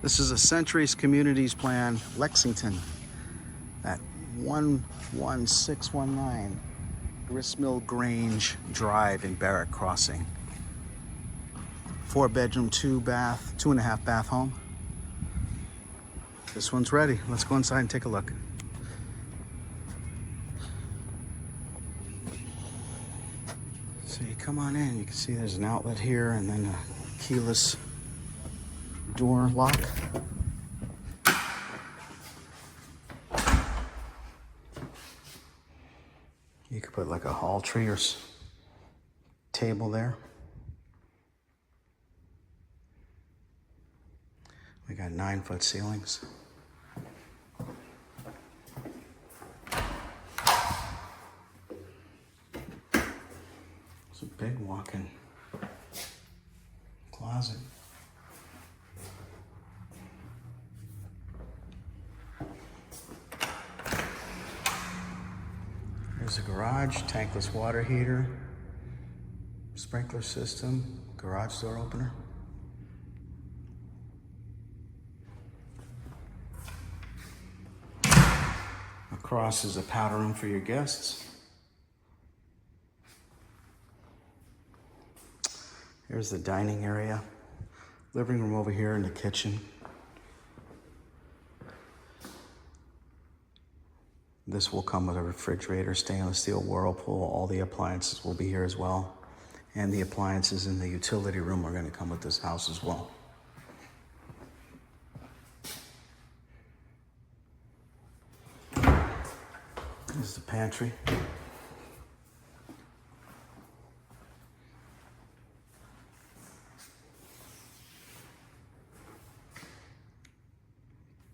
This is a Centuries Communities Plan, Lexington, at 11619 Gristmill Grange Drive in Barrett Crossing. 4-bedroom, 2-bath, 2.5-bath home. This one's ready. Let's go inside and take a look. So you come on in, you can see there's an outlet here and then a keyless door lock. You could put like a hall tree or table there. We got 9-foot ceilings. It's a big walk-in closet. There's a garage, tankless water heater, sprinkler system, garage door opener. Across is a powder room for your guests. Here's the dining area. Living room over here and the kitchen. This will come with a refrigerator, stainless steel whirlpool. All the appliances will be here as well. And the appliances in the utility room are going to come with this house as well. This is the pantry.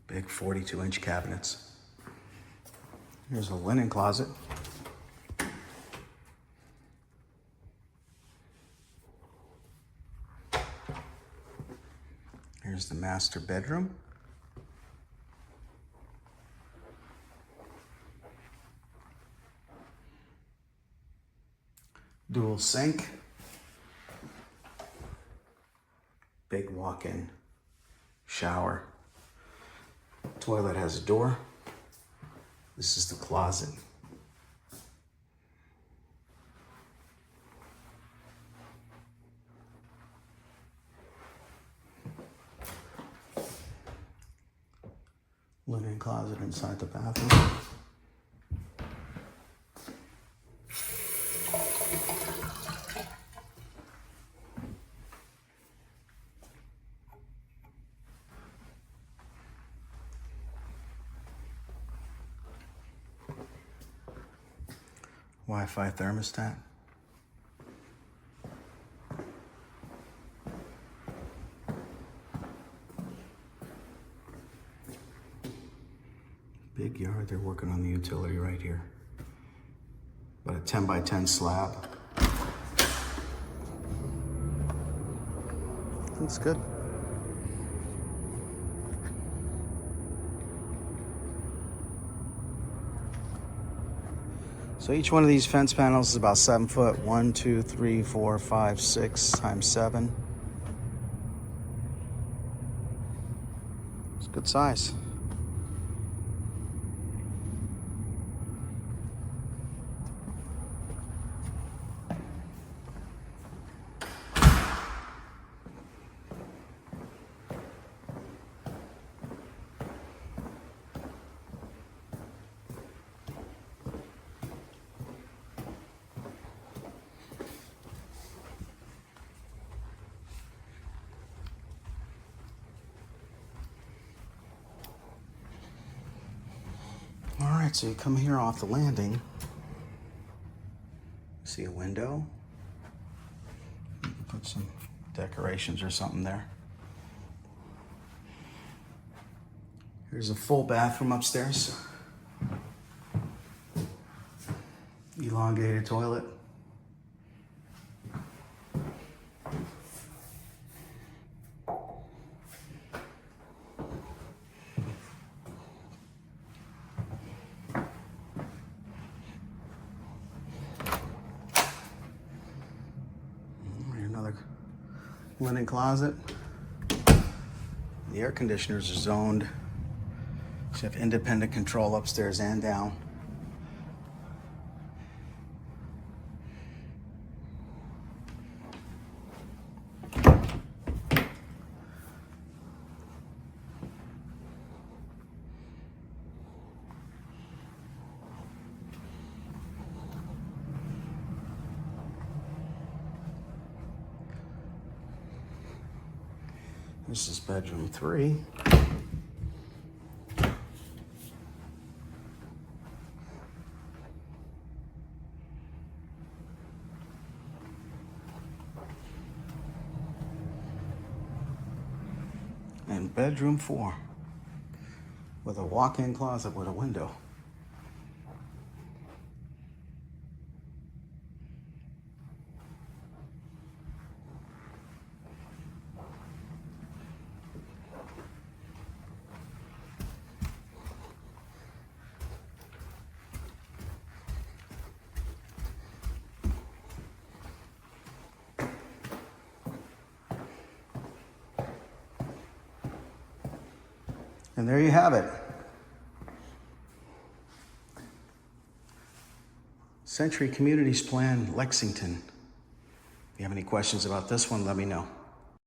Big 42-inch cabinets. Here's a linen closet. Here's the master bedroom. Dual sink. Big walk-in shower. Toilet has a door. This is the closet. Linen closet inside the bathroom. Wi-Fi thermostat. Big yard, they're working on the utility right here. About a 10-by-10 slab. Looks good. So each one of these fence panels is about 7 foot. 1, 2, 3, 4, 5, 6 times 7. It's a good size. All right, so you come here off the landing. See a window. You can put some decorations or something there. Here's a full bathroom upstairs. Elongated toilet. Linen closet. The air conditioners are zoned. So you have independent control upstairs and down. This is bedroom 3. And bedroom 4 with a walk-in closet with a window. And there you have it. Century Communities Plan, Lexington. If you have any questions about this one, let me know.